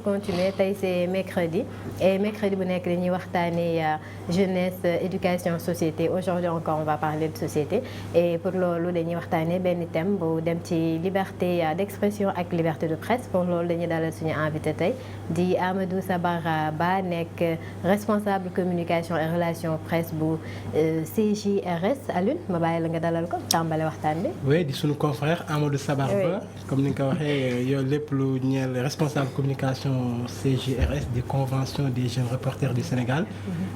continuer tey c'est mercredi et mercredi bu nekk dañuy waxtaanee jeunesse éducation société aujourd'hui encore on va parler de société et pour loolu dañuy waxtaanee benn thème bu dem ci liberté d'expression ak liberté de presse pour loolu dañuy dalal suñu invité tey di Amadou Sabara Ba nekk responsable communication et relations presse bu CJRS. Alioune ma bàyyi la nga dalal ko tàmbale waxtaan bi. oui di suñu confrère Amadou Sabara Ba comme ni nga ko waxee yow lépp lu ñeel responsable communication CJRS di convention des jeunes reporters du Sénégal.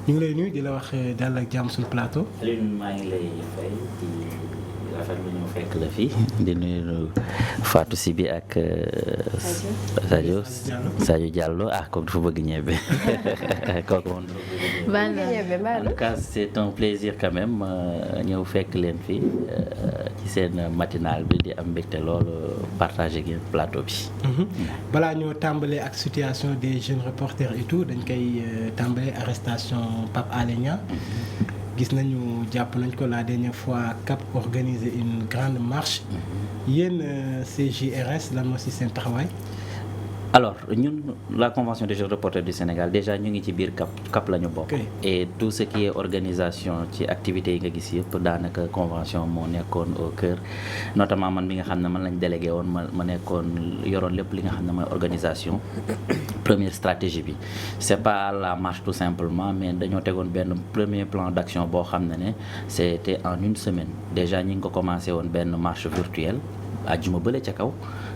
ñu ngi lay nuyu di la wax dal ak jàmm suñu plateau. Alioune maa ngi lay fay di rafetlu ñu fekk la fii di nuyu Fatou Sibi ak Sadio Diallo kooku dafa bëgg ñebe kooku moom. en tout cas c'est un plaisir quand même ñëw fekk leen fii ci seen matinale bi di am mbégte loolu partager ak yéen plateau bi. balaa ñoo tàmbalee ak situation des jeunes reporters et tout dañ koy tàmbalee arrestation Pape Alé Niang. gis nañu jàpp nañ ko la dernière fois CAP organisé une grande marche yéen CJRS lan moo ci seen taxawaay. alors ñun la convention des jeunes reporters du Sénégal déjà ñu ngi ci biir CAP la ñu bokk. et tout ce qui est organisation ci activités yi nga gis yëpp daanaka convention moo nekkoon au cœur notamment man mi nga xam ne man lañ délégué woon ma nekkoon yoroon lépp li nga xam ne mooy organisation. première stratégie bi c'est pas la marche tout simplement mais dañoo tegoon benn premier plan d'action boo xam ne c'était en une semaine déjà ñi ngi ko commencé woon benn marche virtuelle àjjuma bële ca kaw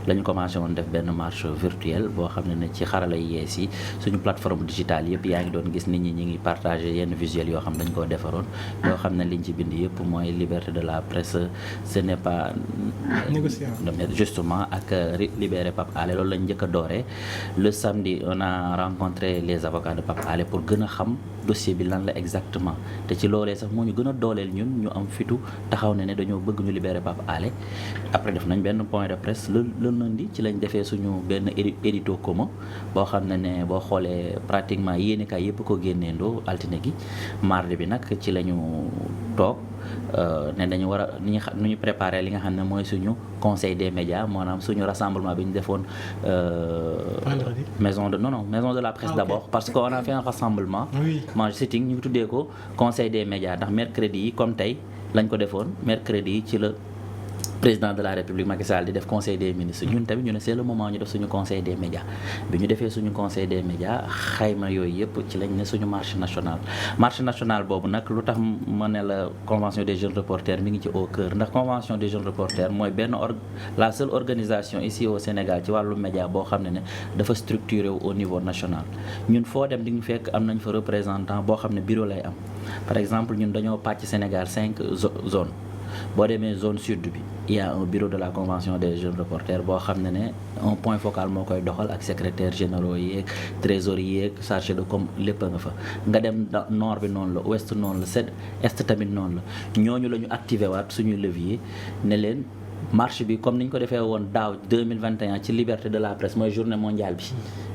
la ñu commencé woon def benn marche virtuelle boo xam ne ci xarala yi yees yi suñu plateforme digitale yëpp yaa ngi doon gis nit ñi ñi ngi partager yenn visuels yoo xam dañ koo defaroon yoo xam ne liñ ci bind yëpp mooy liberté de la presse ce n'est pas négociable justement ak libérer Pape Alé loolu lañ njëkk a dooree le samedi on a rencontré les avocats de Pape Alé pour gën a xam dossier bi lan la exactement te ci loolee sax moo ñu gën a dooleel ñun ñu am fitu taxaw ne dañoo bëgg ñu libérer Pape Alé après def nañ benn point de presse le lundi ci lañ defee suñu benn édito commun boo xam ne boo xoolee pratiquement yéenekaay yëpp ko génneendoo altine gi mardi bi nag ci la ñu toog ne dañu war a nu ñu préparer li nga xam ne mooy suñu conseil des médias maanaam suñu rassemblement bi ñu defoon maison de la presse d'abord parce que on a fait un rassemblement sitting ñu tuddee ko conseil des médias ndax mercredi yi comme tey lañ ko defoon mercredi yi ci la président de la République Macky Sall di def conseil des ministres ñun tamit ñu ne c'est le moment ñu def suñu conseil des médias bi ñu defee suñu conseil des médias xayma yooyu yëpp ci lañ ne suñu marche nationale boobu nag lu tax ma ne la convention des jeunes reporters mi ngi ci au cœur ndax convention des jeunes reporters mooy benn la seule organisation ici au Sénégal ci wàllu média boo xam ne dafa structuré au niveau national ñun foo dem di nga fekk am nañ fa représentant boo xam ne bureau lay am par exemple ñun dañoo pàcc Sénégal 5 zones boo demee zone sud bi il y a un bureau de la convention des jeunes reporters boo xam ne un point focal moo koy doxal ak secrétaire généraux yeeg trésorier yeeg chargé de com lépp nga fa nga dem nord bi noonu la ouest noonu la est tamit noonu la ñooñu la ñu activé waat suñuy levier ne leen marche bi comme ni ñu ko defee woon daaw 2021 ci liberté de la presse mooy journée mondiale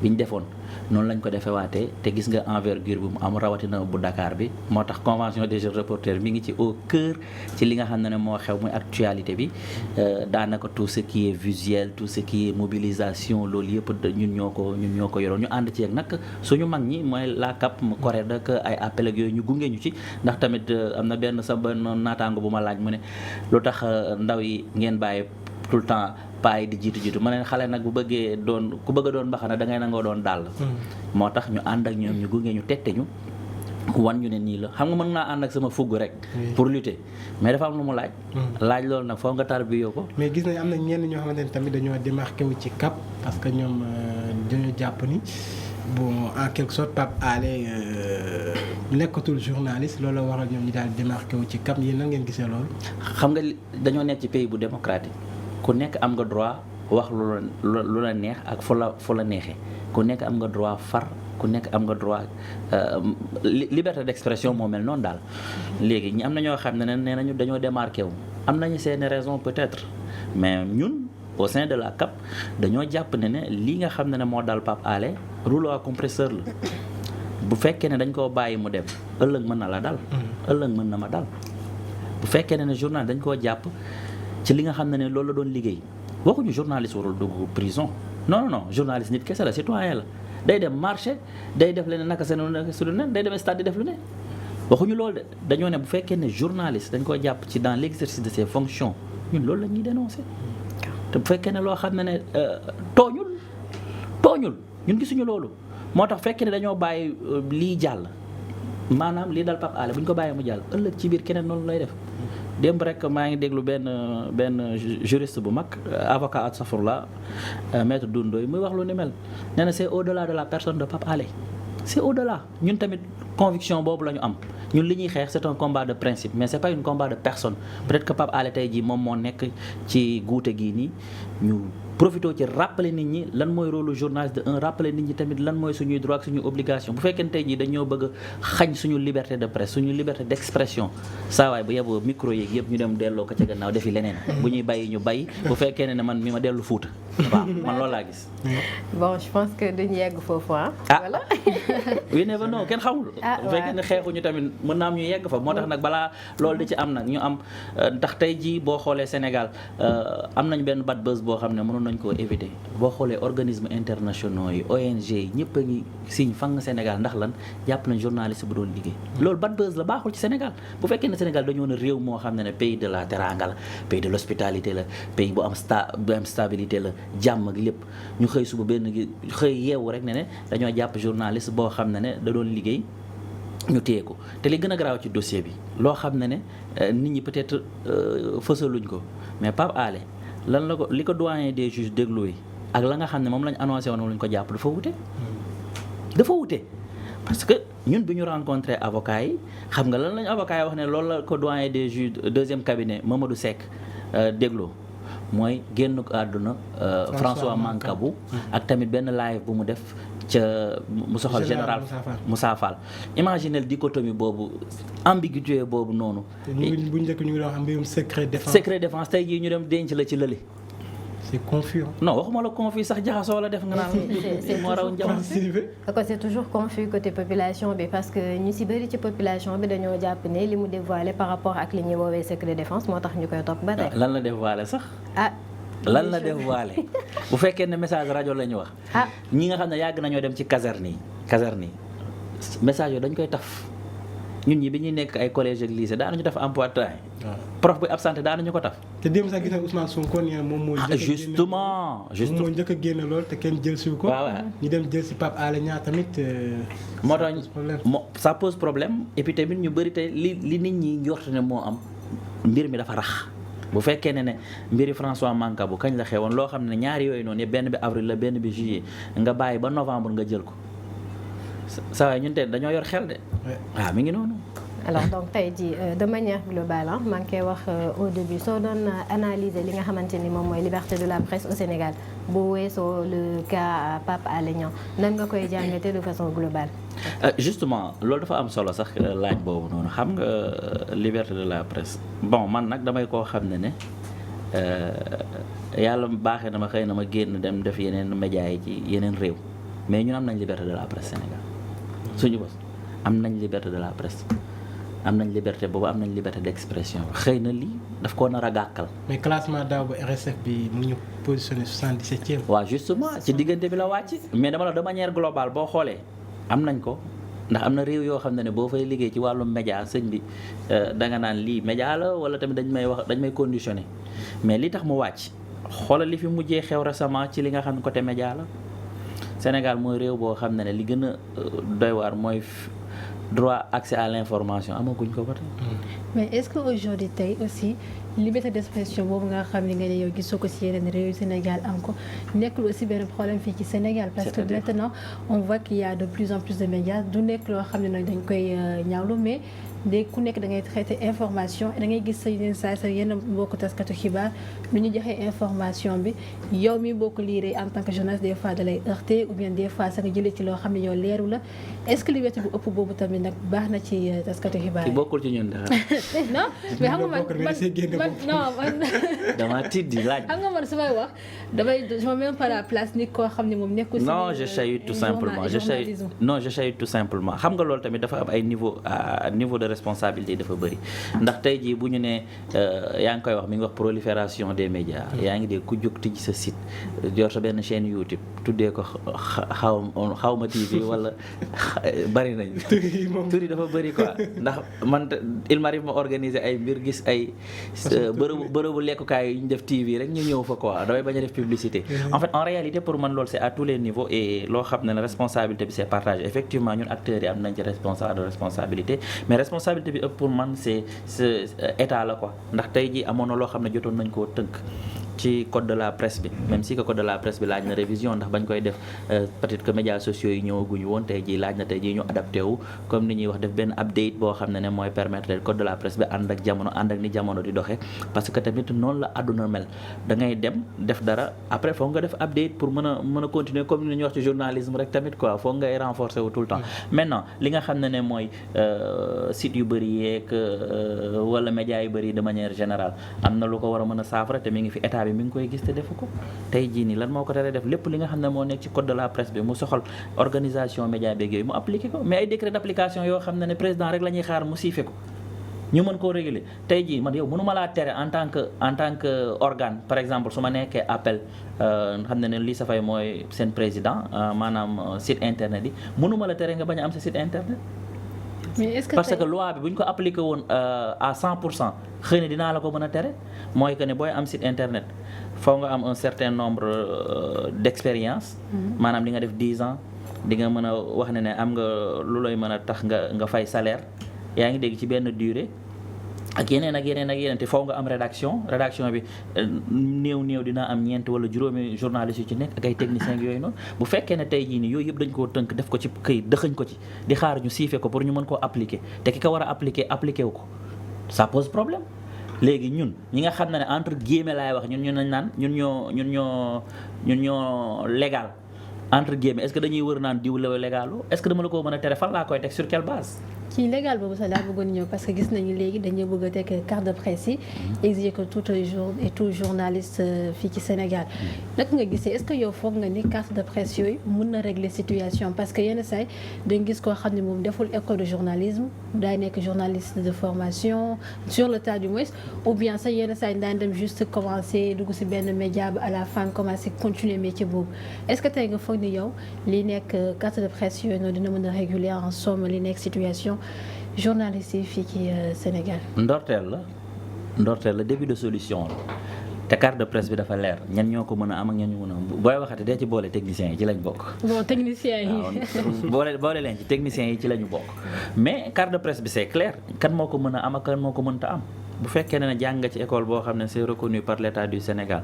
bi ñu defoon noonu lañ ko defee waatee te gis nga envergure bi mu am rawatina bu Dakar bi moo tax convention des jeunes reporters mi ngi ci au cœur ci li nga xam ne moo xew muy actualité bi daanaka tout ce qui est visuel tout ce qui est mobilisation loolu yëpp ñun ñoo ko yoroon ñu ànd ci ak nag suñu mag ñi mooy la CAP mu correct ak ay appel ak yooyu ñu gunge ñu ci ndax tamit am na benn naataango bu ma laaj mu ne lu tax ndaw yi ngeen bàyyi tout le temps paay di jiitu ma ne xale nag ku bëgg a doon mbaxana da ngay nangoo doon dàll moo tax ñu ànd ak ñoom ñu gunge ñu tette ñu wan ñu ne nii la xam nga mën naa ànd ak sama fugg rek pour lutter mais dafa am lu mu laaj loolu nag foog nga tarbiyoo ko mais gis nañ am na ñenn ñoo xamante ne tamit dañoo démarqué wu ci CAP parce que ñoom dañoo jàpp ni bon en quelque sorte Pape Alé nekkatul journaliste loolu la waral ñoom ñu daal démarqué wu ci CAP yéen nan ngeen gisee loolu xam nga dañoo nekk ci pays bu démocratique ku nekk am nga droit wax lu la neex ak fu la neexee ku nekk am nga droit far ku nekk am nga droit liberté d'expression moo mel noonu daal léegi ñi am na ñoo xam ne nee nañu dañoo démarqué wu am nañu seeni raison peut-être mais ñun au sein de la CAP dañoo jàpp ne lii nga xam ne moo dal Pape Alé rouleau à compresseur la bu fekkee ne dañ koo bàyyi mu dem ëllëg mën na la dal ëllëg mën na ma dal bu fekkee ne journal dañ koo jàpp ci li nga xam ne loolu la doon liggéey waxuñu journaliste warul dugg prison non journaliste nit kese la citoyen la day dem marché day def leneen naka seen naka su ne day dem stade di def lu ne waxuñu loolu de dañoo ne bu fekkee ne journaliste dañ ko jàpp ci dans l'exercice de ses fonctions ñun loolu la ñuy dénoncer te bu fekkee ne loo xam ne tooñul ñun gisuñu loolu moo tax fekkee ne dañoo bàyyi lii jàll maanaam lii dal Pape Alé bu ñu ko bàyyee mu jàll ëllëg ci biir keneen noonu lay def démb rek maa ngi déglu benn juriste bu mag avocat astafurlah maître Doundoy muy wax lu ni mel nee na c'est au-delà de la personne de Pape Alé c'est au-delà ñun tamit conviction boobu la ñu am ñun li ñuy xeex c'est un combat de principe mais c'est pas un combat de personne peut-être que Pape Alé tey jii moom moo nekk ci guute gii nii ñu profité ci rappeler nit ñi lan mooy rôle lu journaliste de rappeler nit ñi tamit lan mooy suñuy droit ak suñuy obligation bu fekkee tey jii dañoo bëgg a xañ suñu liberté de presse suñu liberté d'expression saa waay bu yeboo micro yeeg yëpp ñu dem delloo ko ca gannaaw defi leneen bu ñuy bàyyi ñu bàyyi bu fekkee ne man mi ma dellu Fuuta waaw man loolu laa gis. bon je pense que duñu yegg foofu voilà. we never know kenn xamul. bu fekkee ne xeexuñu tamit mën naa am ñu yegg fa moo tax nag balaa loolu di ci am nag ñu am ndax tey jii boo xoolee Sénégal am nañ benn bad buzz boo xam ne mënoon nañ koo éviter boo xoolee organismes internationaux yi ONG yi ñëpp a ngi signe fang Sénégal ndax lan jàpp nañ journaliste bu doon liggéey loolu bad buzz la baaxul ci Sénégal bu fekkee ne Sénégal dañoo ne réew moo xam ne pays de la teranga la pays de l'hospitalité la pays bu am stabilité la jàmm ak lépp ñu xëy suba benn gi xëy yeewu rek ne dañoo jàpp journaliste boo xam ne da doon liggéey ñu téye ko te li gën a garaaw ci dossier bi loo xam ne nit ñi peut-être fësaluñ ko mais Pape Alé lan la ko li ko doyen des juges déglu yi ak la nga xam ne moom lañ annoncé woon lañ ko jàpp dafa wute parce que ñun bi ñu rencontré avocat yi xam nga lan lañ avocat yi wax ne loolu la ko doyen des juges deuxième cabinet Mamadou Seck dégloo mooy génn ko àdduna François Mancabou ak tamit benn live bu mu def ca mu soxal général Moussa Fall imaginez dichotomie boobu ambiguïté boobu noonu bu njëkk ñu ngi doon xam mbirum secret défense tey jii ñu dem denc la ci lële c'est confus non waxuma la confus sax jaxasoo la def nga naan moo raw njaboot c'est toujours confus côté population bi parce que ñu si bëri ci population bi dañoo jàpp ne li mu dévoilé par rapport ak li ñuy woowee secret défense moo tax ñu koy topp ba tey lan la dévoilé sax lan la dévoilé bu fekkee ne message rajo la ñu wax ñi nga xam ne yàgg nañoo dem ci caserne yi message yooyu dañ koy taf ñun ñi bi ñuy nekk ay collège ak lycée daanañu def emploi de temps prof bu absenté daanañu ko taf te démb sax gis na Ousmane Sonko nee na moom moo justement moo njëkk a génn lool te kenn jël si ko ñu dem jël si Pape Alé Niang tamit moo tax ça pose problème et puis tamit ñu bëri tey li nit ñi njort ne moo am mbir mi dafa rax bu fekkee ne mbiri François Mancabou kañ la xewoon loo xam ne ñaari yooyu noonu benn bi avril la benn bi juillet nga bàyyi ba novembre nga jël ko saa waay ñun te dañoo yor xel de waaw mi ngi noonu. alors donc tey jii de manière globale maa ngi koy wax au début soo doon analyser li nga xamante ni moom mooy liberté de la presse au Sénégal bu weesoo le cas Pape Alé Niang nan nga koy jàngatee de façon globale. justement loolu dafa am solo sax laaj boobu noonu xam nga liberté de la presse bon man nag damay koo xam ne yàlla baaxee na ma xëy na ma génn dem def yeneen médias yi ci yeneen réew mais ñun am nañ liberté de la presse Sénégal suñu bos am nañ liberté de la presse am nañ liberté boobu am nañ liberté d'expression xëy na lii daf koo nar a gàkkal. mais classement daaw ba RSF bi mu ñu positionné 77e. waaw justement ci diggante bi la wàcc mais dama la de manière globale boo xoolee am nañ ko ndax am na réew yoo xam ne boo fay liggéey ci wàllum média sëñ bi danga naan lii média la wala tamit dañ may conditionné mais li tax mu wàcc xoolal li fi mujjee xew récemment ci li nga xam ne côté média la Sénégal mooy réew boo xam ne li gën a doy waar mooy droit accès à l'information amaguñ ko ba tey. mais est-ce que aujourd'hui tey aussi liberté d'expression boobu nga xam ne nga ne yow gisoo ko ci yeneen réew yu Sénégal am ko nekkul aussi benn problème fii ci Sénégal parce que maintenant on voit qu'il y a de plus en plus de médias du nekk loo xam ne nag dañ koy ñaawlu mais léegi ku nekk da ngay traiter information da ngay gis sa yeneen saa sa yenn mbokku taskatu xibaar lu ñu joxe information bi yow mi boo ko liiree en tant que journaliste des fois da lay heurter ou bien des fois sa nga jëlee ci loo xam ne yow leeru la est-ce que liberté bu ëpp boobu tamit nag baax na ci taskatu xibaar yi. bokkul ci ñun dara. non mais xam nga man dama tiit di laaj. xam nga man su may wax damay je me mets pas à la place nit koo xam ne moom nekkul. non je chahute tout simplement je chahute tout simplement xam nga loolu tamit dafa am ay niveau de responsabilité dafa bëri ndax tey jii bu ñu nee yaa ngi koy wax mi ngi wax prolifération des médias yaa ngi dégg ku jóg tijji sa site yor sa benn chaîne YouTube tuddee ko xawma TV wala bëri nañ tur yi dafa bëri quoi ndax man il m'arrive ma organiser ay mbir gis ay bërëbu lekkukaay yu ñu def TV rek ñu ñëw fa quoi damay bañ a def publicité en fait en réalité pour man loolu c'est à tous les niveaux et loo xam ne la responsabilité bi c'est partagé effectivement ñun acteurs yi am nañ ci responsabilité mais responsabilité bi ëpp pour man c'est état la quoi ndax tey ji amoon na loo xam ne jotoon nañ koo tënk ci code de la presse bi même si que code de la presse bi laaj na révision ndax bañ koy def peut-être que médias sociaux yi ñëwaguñu woon tey jii laaj na tey jii ñu adapté wu comme ni ñuy wax def benn update boo xam ne mooy permettre code de la presse bi ànd ak jamono ànd ak ni jamono di doxee parce que tamit noonu la àdduna mel da ngay dem def dara après foog nga def update pour mën a continuer comme ni ñuy wax ci journalisme rek tamit quoi foog ngay renforcer wu tout le temps maintenant li nga xam ne mooy site yu bëri yeeg wala médias yu bëri de manière générale am na lu ko war a mën a saafara te mi ngi fi état bi mi ngi koy gis te defu ko tey jii nii lan moo ko teree def lépp li nga xam ne moo nekk ci code de la presse bi mu soxal organisation média beeg yooyu mu appliqué ko mais ay décret d'application yoo xam ne président rek la ñuy xaar mu siife ko ñu mën koo réguler tey jii man yow mënuma laa tere en tant que organe par exemple su ma nekkee appel xam ne lii sa fay mooy seen président maanaam site internet yi mënuma la tere nga bañ a am sa site internet mais est-ce que parce que loi bi bu ñu ko appliqué woon à 100% xëy na dinaa la ko mën a tere mooy que ne booy am site internet foo nga am un certain nombre d'expérience maanaam di nga def 10 ans di nga mën a wax ne am nga lu lay mën a tax nga fay salaire yaa ngi dégg ci benn durée ak yeneen te foo nga am rédaction bi néew dina am ñeent wala juróomi journalistes yu ci nekk ak ay techniciens yooyu noonu bu fekkee ne tey jii nii yooyu yëpp dañ koo tënk def ko ci këyit dëxëñ ko ci di xaar ñu siife ko pour ñu mën koo appliquer te ki ko war a appliquer wu ko ça pose problème léegi ñun ñi nga xam ne entre guillemets laay wax ñun nañ naan ñun ñoo légal entre guillemets est-ce que dañuy wër naan diw la légalu est-ce que dama la ko mën a tere fan laa koy teg sur quelle base ci légal boobu sax laa bëggoon ñëw parce que gis nañu léegi dañoo bëgg a teg carte de presse yi exiger que tout journaliste fii ci Sénégal naka nga gisee est-ce que yow foog nga ni carte de presse yooyu mën na régler situation parce que yenn saay dañ gis koo xam ne moom deful école de journalisme daay nekk journaliste de formation sur le tas du moins ou bien sax yenn saay daan dem juste commencer dugg ci benn média ba à la fin commencer continuer métier boobu est-ce que tey nga foog ni yow li nekk carte de presse yooyu noonu dina mën a réguler en somme li nekk situation journaliste yi fii ci Sénégal. ndorteel la début de solution la te carte de presse bi dafa leer ñan ñoo ko mën a am ak ñan ñu mën a am booy waxati dee ci boole techniciens yi ci lañ bokk. bon techniciens yi. boole leen ci techniciens yi ci lañu bokk mais carte de presse bi c'est clair kan moo ko mën a am ak kan moo ko mënta am bu fekkee ne jàng nga ci école boo xam ne c'est reconnu par l'État du Sénégal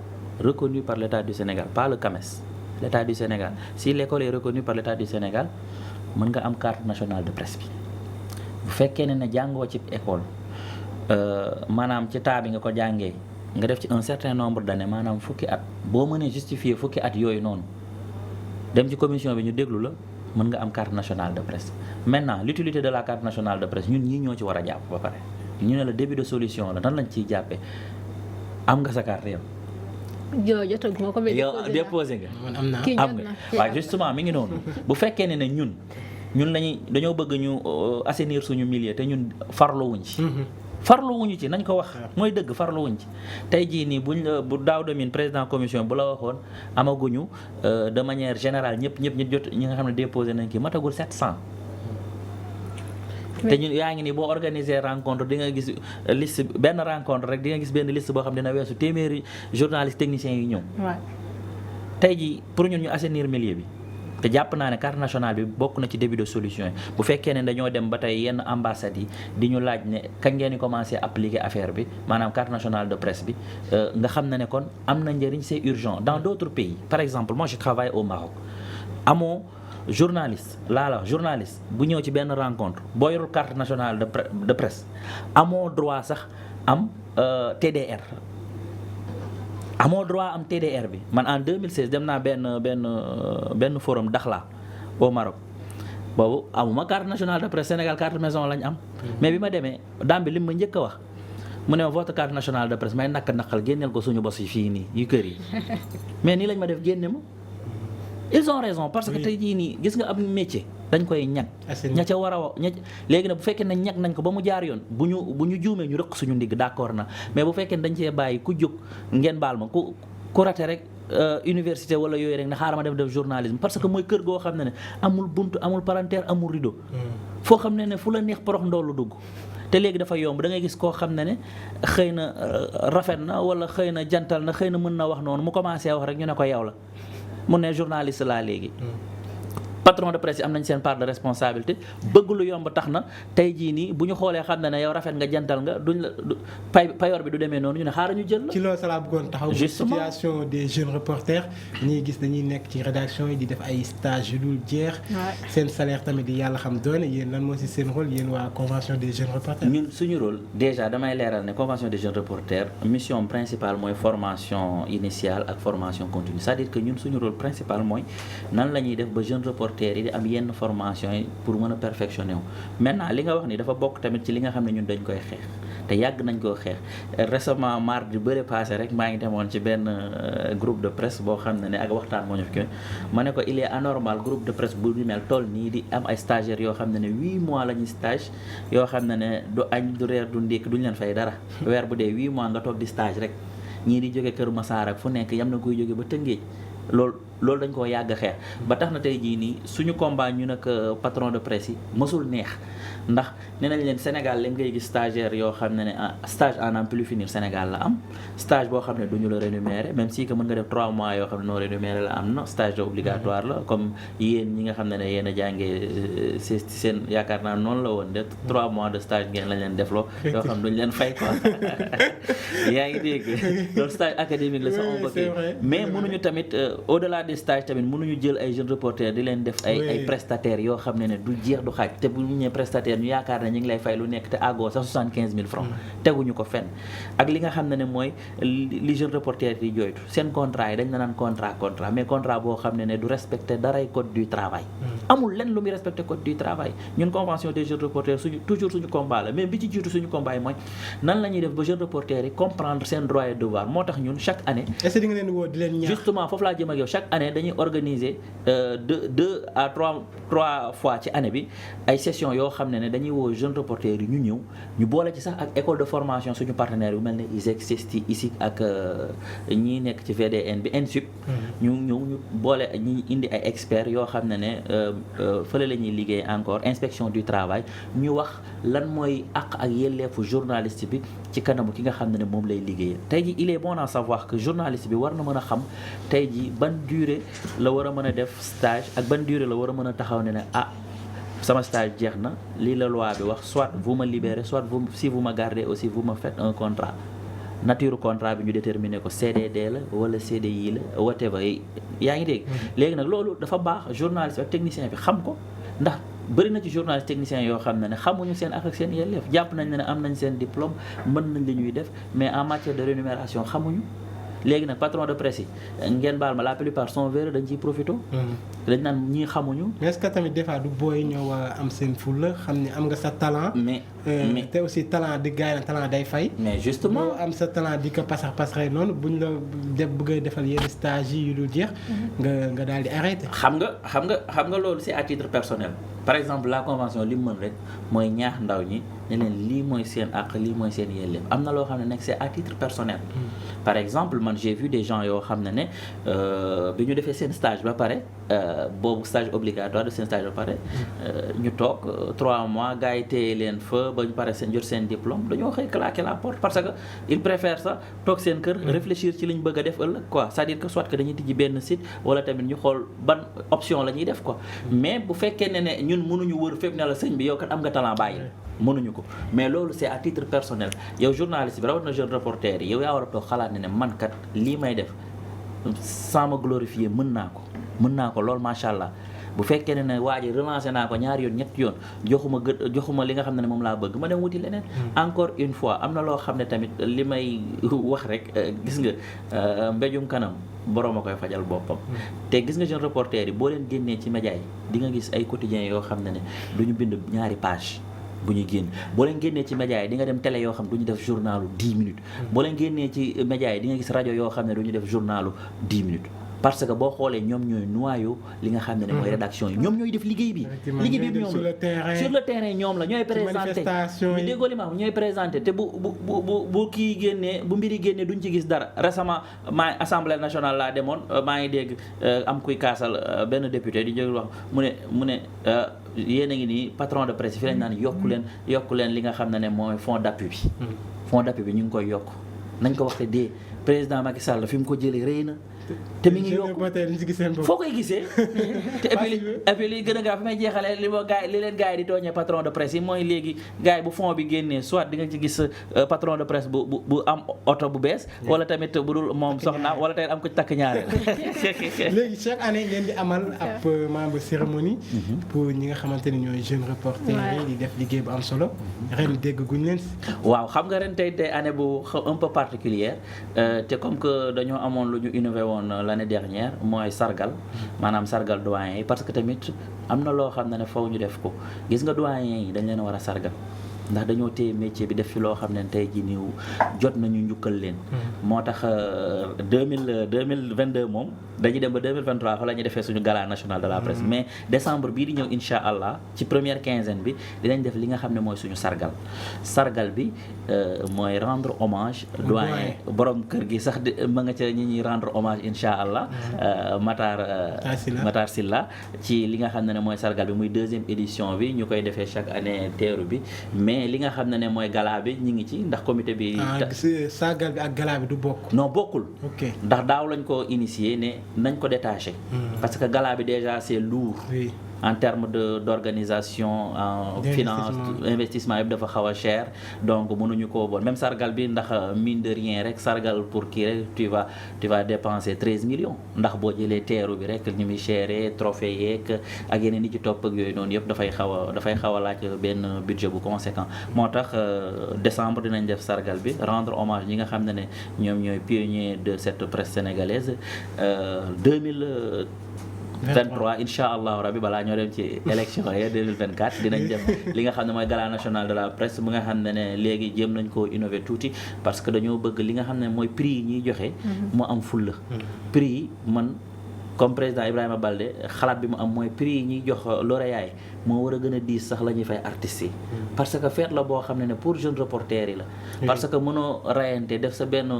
pas le CAMES l'État du Sénégal si l'école est reconnue par l'État du Sénégal mën nga am carte nationale de presse bi. bu fekkee ne jàngoo ci école maanaam ci taa bi nga ko jàngee nga def ci un certain nombre d'années maanaam fukki at boo mënee justifier fukki at yooyu noonu dem ci commission bi ñu déglu la mën nga am carte nationale de presse maintenant l'utilité de la carte nationale de presse ñun ñii ñoo ci war a jàpp ba pare ñu ne la début de solution la nan lañ ciy jàppee am nga sa carte yow. jotaguma ko yow déposé nga. man am naa am nga waaw justement mi ngi noonu bu fekkee ne ñun dañoo bëgg ñu assainir suñu milieu te ñun farluwuñ ci farluwuñu ci nañ ko wax mooy dëgg farluwuñ ci tey jii nii bu daaw demin président commission bu la waxoon amaguñu de manière générale ñëpp jot ñi nga xam ne déposé nañ ki matagul 700 te ñun yaa ngi nii boo organiser rencontre di nga gis liste benn rencontre rek di nga gis benn liste boo xam ne dina weesu téeméeri journalistes techniciens yi ñëw tey jii pour ñun ñu assainir milieu bi te jàpp naa ne carte nationale bi bokk na ci début de solution yi bu fekkee ne dañoo dem ba tey yenn ambassades yi di ñu laaj ne kañ ngeen di commencer appliquer affaire bi maanaam carte nationale de presse bi nga xam ne kon am na njëriñ c'est urgent dans d'autres pays par exemple moi je travaille au Maroc amoo journaliste bu ñëw ci benn rencontre boo yorul carte nationale de presse amoo droit sax am TDR amoo droit am TDR bi man en 2016 dem naa benn forum Dakhla au Maroc boobu amuma carte nationale de presse Sénégal carte maison lañ am mais bi ma demee daam bi lim ma njëkk a wax mu ne ma votre carte nationale de presse may naqal génneel ko suñu bos yi fii nii yu kër yi mais nii lañ ma def génne ma ils ont raison parce que tey jii nii gis nga am métier dañ koy ñag ña ca war a léegi nag bu fekkee ne ñag nañ ko ba mu jaar yoon bu ñu juumee ñu rëq suñu ndigg d'accord na mais bu fekkee ne dañ cee bàyyi ku jóg ngeen baal ma ku raté rek université wala yooyu rek ne xaaral ma def journalisme parce que mooy kër goo xam ne amul buntu amul palanteer amul rideau foo xam ne fu la neex porox ndoolu dugg te léegi dafa yomb da ngay gis koo xam ne xëy na rafet na wala xëy na jantal na xëy na mën na wax noonu mu commencé wax rek ñu ne ko yow la mu ne journaliste laa léegi patron de presse yi am nañ seen part de responsabilité bëgg lu yomb tax na tey jii nii bu ñu xoolee xam ne yow rafet nga jantal nga duñ la payoor bi du demee noonu ñu ne xaaral ñu jël la. ci loolu laa bëggoon taxaw. situation des jeunes reporters ñii gis dañuy nekk ci rédaction yi di def ay stage yu dul jeex. seen salaire tamit di yàlla xam doone yéen lan moo ci seen rôle yéen waa convention des jeunes reporters. ñun suñu rôle déjà damay leeral ne convention des jeunes reporters mission principale mooy formation initiale ak formation continue c'est-à-dire que ñun suñu rôle principal mooy nan la ñuy def ba jeune reporter yi di am yenn formation yi pour mën a perfectionner wu maintenant li nga wax ni dafa bokk tamit ci li nga xam ne ñun dañ koy xeex te yàgg nañ koo xeex récemment mardi bëre passé rek maa ngi demoon ci benn groupe de presse boo xam ne ak waxtaan moo ñu fi ma ne ko il est anormal groupe de presse bu ñu mel toll nii di am ay stagiaires yoo xam ne 8 mois la ñuy stage yoo xam ne du añ du reer du ndékk duñu leen fay dara weer bu dee 8 mois nga toog di stage rek ñii di jóge Kër Massar ak fu nekk yam na koy jóge ba Tëngéej loolu dañ koo yàgg xeex ba tax na tey jii nii suñu combat ñu nag patron de presse yi mësul neex ndax nee nañ leen Sénégal lañ ngay gis stagiaire yoo xam ne stage en n'en plus finir Sénégal la am stage boo xam ne du ñu la rémunérer même si que mën nga def 3 mois yoo xam ne non rémunéré la am na stage de obligatoire la comme yéen ñi nga xam ne yéen a jàngee seen yaakaar naa noonu la woon de 3 mois de stage ngeen lañ leen defloo yoo xam ne duñu leen fay quoi yaa ngi dégg loolu stage académique la sax on va mais mënuñu tamit au-delà des stages tamit mënuñu jël ay jeunes reporters di leen def ay prestataires yoo xam ne du jeex du xaaj te bu ñu nee prestataire ñu yaakaar ne ñu ngi lay fay lu nekk te àggoo sax 75 000 francs teguñu ko fenn ak li nga xam ne mooy li jeunes reporters yi jooytu seen contrat yi dañ la naan contrat mais contrat boo xam ne du respecter daray code du travail amul lenn lu muy respecter code du travail ñun convention des jeunes reporters toujours suñu combat la mais bi ci jiitu suñu combat yi mooy nan la ñuy def ba jeunes reporters yi comprendre seen droit et devoir moo tax ñun chaque année est-ce que di nga leen woo di leen ñaax justement foofu laa jëm ak yow chaque année dañuy organiser 2 à 3 fois ci année bi ay sessions yoo xam ne dañuy woo jeunes reporters yi ñu ñëw ñu boole ci sax ak école de formation suñu partenaire yu mel ne ISEC CESTI ISIC ak ñi nekk ci VDN bi INSUP ñu ñëw ñu boole ñi indi ay experts yoo xam ne fële la ñuy liggéey encore inspection du travail ñu wax lan mooy àq ak yelleefu journaliste bi ci kanamu ki nga xam ne moom lay liggéeyee tey ji il est bon à savoir que journaliste bi war na mën a xam tey ji ban durée la war a mën a def stage ak ban durée la war a mën a taxaw ne sama stage jeex na lii la loi bi wax soit vous me libérez soit si vous me gardez aussi vous me faites un contrat nature contrat bi ñu déterminer ko CDD la wala CDI la whatever yaa ngi dégg léegi nag loolu dafa baax journaliste ak technicien bi xam ko ndax bëri na ci journaliste technicien yoo xam ne xamuñu seen ak seen yelleef jàpp nañ ne am nañ seen diplôme mën nañ li ñuy def mais en matière de rémunération xamuñu léegi nag patron de presse yi ngeen baal ma la plupart sont véreux dañ ciy profité. dañ naan ñii xamuñu. mais est-ce que tamit des fois du booy ñëw am seen fulla xam ne am nga sa talent. mais te aussi talent di gaay na talent day fay. mais justement boo am sa talent di ko pasax noonu buñ la bëgg a defal yenn stage yi yu dul jeex. nga daal di arrêté. xam nga loolu c'est à titre personnel. par exemple la convention li mu mën rek mooy ñaax ndaw ñi ne leen lii mooy seen àq lii mooy seen yelleef am na loo xam ne nag c'est à titre personnel. par exemple man j'ai vu des gens yoo xam ne bi ñu defee seen stage ba pare boobu stage obligatoire de seen stage ba pare ñu toog 3 mois gars yi téye leen fa ba ñu pare seen jot seen diplôme dañoo xëy claquer la porte parce que ils préfèrent ça toog seen kër réfléchir ci li ñu bëgg a def ëllëg quoi c'est-à-dire que soit que dañuy tijji benn site wala tamit ñu xool ban option la ñuy def quoi mais bu fekkee ne ñun mënuñu wër fépp ne la sëñ bi yow kat am nga talent bàyyi mënuñu ko mais loolu c'est à titre personnel yow journaliste bi rawat na jeune reporter yi yow yaa war a toog xalaat ne man kat lii may def sans me glorifier mën naa ko loolu macha allah bu fekkee ne waa ji relancé naa ko ñaari yoon ñetti yoon joxuma li nga xam ne moom laa bëgg ma dem wuti leneen. encore une fois am na loo xam ne tamit li may wax rek gis nga mbéjum kanam borom a koy fajal boppam. te gis nga jeune reporter yi boo leen génnee ci média yi di nga gis ay quotidiens yoo xam ne du ñu bind ñaari page bu ñu génn boo leen génnee ci média yi di nga dem télé yoo xam du ñu def journalu 10 minutes. boo leen génnee ci média yi di nga gis rajo yoo xam ne du ñu def journalu 10 minutes. parce que boo xoolee ñoom ñooy noyau li nga xam ne mooy rédaction yi ñoom ñooy def liggéey bi ñoom la sur le terrain ñoom la ñooy présenté ñu déggoo li ma wax ñooy présenté te bu kii génnee bu mbiri génnee duñ ci gis dara récemment maa assemblée nationale laa demoon maa ngi dégg am kuy kaasal benn député di jóg wax mu ne yéen a ngi nii patron de presse fi lañ naan yokku leen li nga xam ne mooy fonds d'appui bi fonds d'appui bi ñu ngi koy yokk nañ ko waxte dee président Macky Sall fi mu ko jëlee rëy na te mi ngi yokk foo koy gisee te et puis li gën a gaaw fi may jeexalee li leen gars yi di tooñee patron de presse yi mooy léegi gars yi bu fond bi génnee soit di nga ci gis patron de presse bu am oto bu bees wala tamit bu dul moom soxna wala tamit am ko ci takk ñaareel léegi chaque année ngeen di amal ab membre cérémonie pour ñi nga xamante ni ñooy jeunes reporters yi di def liggéey bu am solo ren dégg guñ leen waaw xam nga ren tey année bu un peu particulière te comme que dañoo amoon lu ñu innové woon l'année dernière mooy sargal maanaam sargal doyen yi parce que tamit am na loo xam ne faw ñu def ko gis nga doyen yi dañ leen war a sargal ndax dañoo téye métier bi def fi loo xam ne tey jii nii jot nañu njukkal leen moo tax 2022 moom dañuy dem ba 2023 fa la ñuy defee suñu gala national de la presse mais décembre bii di ñëw insha allah ci première quinzaine bi dinañ def li nga xam ne mooy suñu sargal bi mooy rendre hommage doyen borom kër gi sax ma nga ca ñi ñuy rendre hommage insha allah Matar Sylla ci li nga xam ne mooy sargal bi muy deuxième édition bi ñu koy defee chaque année teeru bi mais li nga xam ne mooy gala bi ñu ngi ci ndax comité bi sargal bi ak gala bi du bokk non bokkul ndax daaw lañ ko initier ne nañ ko détaché parce que gala bi déjà c'est lourd en termes d'organisation en finance investissement yëpp dafa xaw a cher donc mënuñu koo bool même sargal bi ndax mine de rien rek sargal pour kii rek tu vas dépenser 13 millions ndax boo jëlee teeru bi rek ni muy chéré trophée yeeg ak yeneen yi ci topp ak yooyu noonu yëpp dafay xaw a laaj benn budget bu conséquent moo tax décembre dinañ def sargal bi rendre hommage ñi nga xam ne ñoom ñooy pionniers de cette presse sénégalaise 2023 incha allahu rabi balaa ñoo dem ci élection yi 2024 dinañ dem li nga xam ne mooy gala national de la presse bu nga xam ne léegi jéem nañ koo innover tuuti parce que dañoo bëgg li nga xam ne mooy prix yi ñuy joxe mu am fulla prix yi man comme président Ibrahima Baldé xalaat bi mu am mooy prix yi ñuy jox lauréat yi moo war a gën a diis sax la ñuy fay artistes yi parce que fête la boo xam ne pour jeune reporter yi la parce que mënoo rayante def sa benn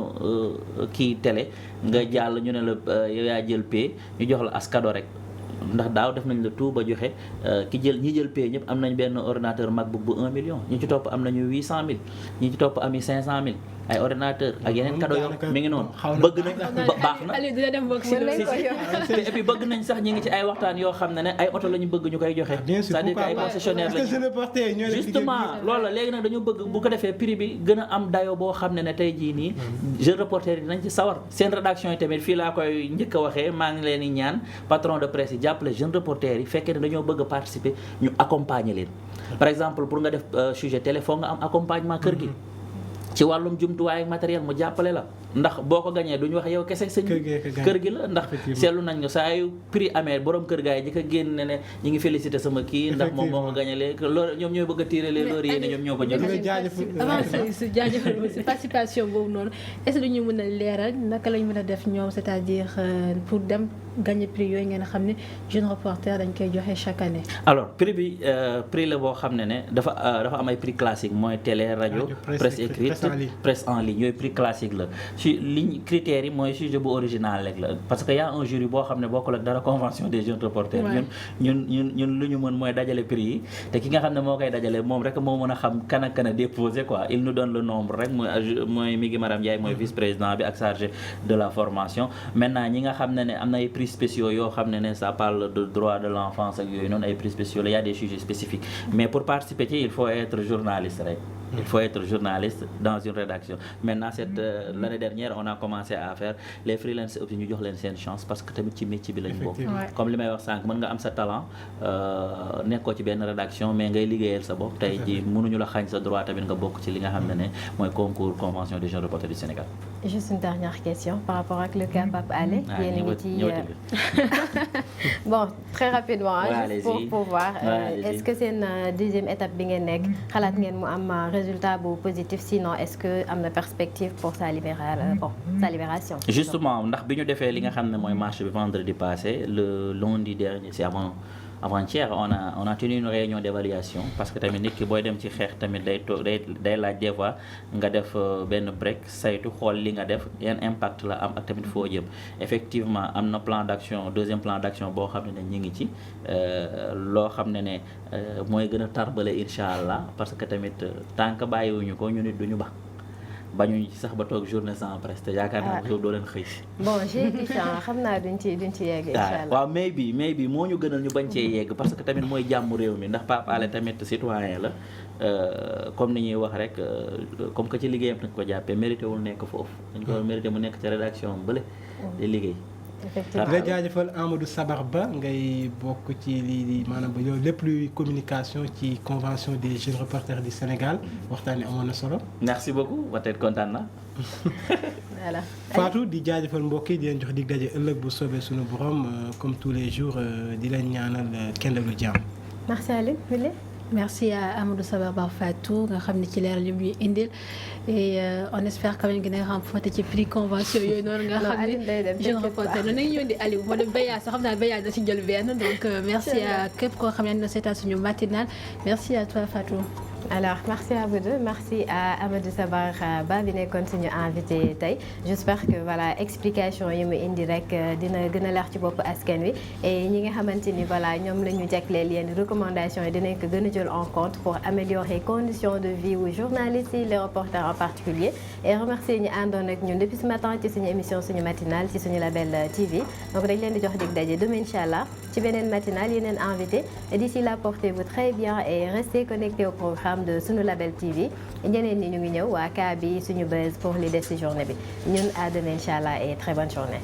kii télé nga jàll ñu ne la yow yaa jël pay ñu jox la askado rek ndax daaw def nañ la tout ba joxe ñi jël pay ñëpp am nañ benn ordinateur MacBook bu 1 million ñi ci topp am nañu 800 000 ñi ci topp ami 500 000 ay ordinateur ak yeneen cadeau yoo mi ngi noonu bëgg nañ baax na et puis bëgg nañ sax ñi ngi ci ay waxtaan yoo xam ne ay oto la ñu bëgg ñu koy joxe c'est-à-dire que ay concessionnaire lañu justement loolu la léegi nag dañu bëgg bu ko defee prix bi gën a am dayo boo xam ne tey jii nii jeune reporter yi dinañ ci sawar seen rédaction yi tamit fii laa koy njëkk a waxee maa ngi leen di ñaan patron de presse yi jàppale jeune reporter yi fekkee ne dañoo bëgg a participer ñu accompagner leen par exemple pour nga def sujet téléphone nga am accompagnement kër gi ci wàllum jumtuwaay ak matériel mu jàppale la ndax boo ko gañee duñu wax yow kese sëñ kër gi la ndax seetlu nañ nga saa yu prix amee borom kër gaa yi ji ko génn ne ñi ngi félicité sama kii ndax moom moo ko gañalee loolu ñoom ñooy bëgg a tirer les lauriers ne ñoom ñoo ko jël su jaajëfal si participation boobu noonu est-ce que duñu mën a leeral naka lañ mën a def ñoom c'est-à-dire pour dem gagner prix yooyu ngeen xam ne jeune reporter dañ koy joxe chaque année alors prix bi prix la boo xam ne dafa am ay prix classique mooy télé rajo presse écrite presse en ligne yooyu prix classique la ci ligne critères yi mooy sujet bu original rek la parce que y a un jury boo xam ne bokkul ak dara convention des jeunes reporters ñun lu ñu mën mooy dajale prix yi te ki nga xam ne moo koy dajale moom rek moo mën a xam kan ak kan a déposé quoi il nous donne le nombre rek mooy Migui Maram Ndiaye mooy vice président bi ak chargé de la formation maintenant ñi nga xam ne am na ay prix spéciaux yoo xam ne ça parle de droit de l'enfance ak yooyu noonu ay prix spéciaux la y a des sujets spécifiques mais pour participer ci il faut être journaliste rek il faut être journaliste dans une rédaction maintenant l'année dernière on a commencé à faire les freelances aussi ñu jox leen seen chance parce que tamit ci métier bi lañ bokk comme li may wax sànq mën nga am sa talent nekkoo ci benn rédaction mais ngay liggéeyal sa bopp tey ji mënuñu la xañ sa droit tamit nga bokk ci li nga xam ne mooy concours convention des jeunes reporters du Sénégal. Juste une dernière question par rapport ak le cas Pape Alé. yéen a ngi ci bon très rapidement juste pour voir est-ce que seen deuxième étape bi ngeen nekk xalaat ngeen mu am résultat bu positif sinon est-ce que am na perspective pour sa libération. Justement ndax bi ñu defee li nga xam ne mooy marche bi vendredi passé le lundi dernier c'est avant-hier on a tenu une réunion d'évaluation parce que tamit nit ki booy dem ci xeex tamit day laaj des fois nga def benn break saytu xool li nga def yan impact la am ak tamit foo jëm effectivement am na plan d'action deuxième plan d'action boo xam ne ñu ngi ci loo xam ne mooy gën a tarbale incha allah parce que tamit tant que bàyyiwuñu ko ñu nit duñu ba bañuñ ci sax ba toog journée sans presse te yaakaar naa yow doo leen xëy si. bon j'ai dit ça xam naa duñ ci yegg incha allah. waaw mais bi moo ñu gënal ñu bañ cee yegg parce que tamit mooy jàmm réew mi ndax Pape Alé tamit citoyen la comme ni ñuy wax rek comme que ci liggéeyam nañ ko jàppee mérité wul nekk foofu. dañ ko mérité mu nekk ci rédaction bële di liggéey. effectivement di la jaajëfal Amadou Sabar Ba ngay bokk ci lii maanaam ba yow lépp luy communication ci convention des jeunes reporters du Sénégal waxtaan wi amoon na solo. merci beaucoup waxtaan kontaan na. voilà Fatou di jaajëfal mbokk yi di leen jox dig daje ëllëg bu soobee suñu borom comme tous les jours di leen ñaanal kendalu jàmm. merci Aline. merci à Amadou Sabar Ba Fatou nga xam ne ci leeral yu ñuy indil et on espère quand même que nga xam foote ci prix convention yooyu noonu nga xam ne jeune reporter noonu nañu ñëw di Aliou moo dem Béya sax xam naa Béya da ci jël benn donc merci à képp koo xam ne na seetaan suñu matinal merci à toi Fatou. alors merci à vous deux merci à Amadou Sabar Ba bi nekkoon suñu invité tey j'espère que voilà explication yi mu indi rek dina gën a leer ci bopp askan wi et ñi nga xamante ni voilà ñoom la ñu jagleel yenn recommandations yi dinañ ko gën a jël en compte pour améliorer conditions de vie wu journalistes yi les reporters en particulier et remercier ñi àndoon ak ñun depuis ce matin ci suñu émission suñu matinale ci suñu label TV donc dañ leen di jox dig daje demain inchallah ci beneen matinale yeneen invité et d'ici là portez-vous très bien et restez connectés au programme de suñu label TV ñeneen ñi ñu ngi ñëw waa kaa bi suñu buzz pour li des ci journée bi ñun à demain inchallah et très bonne journée.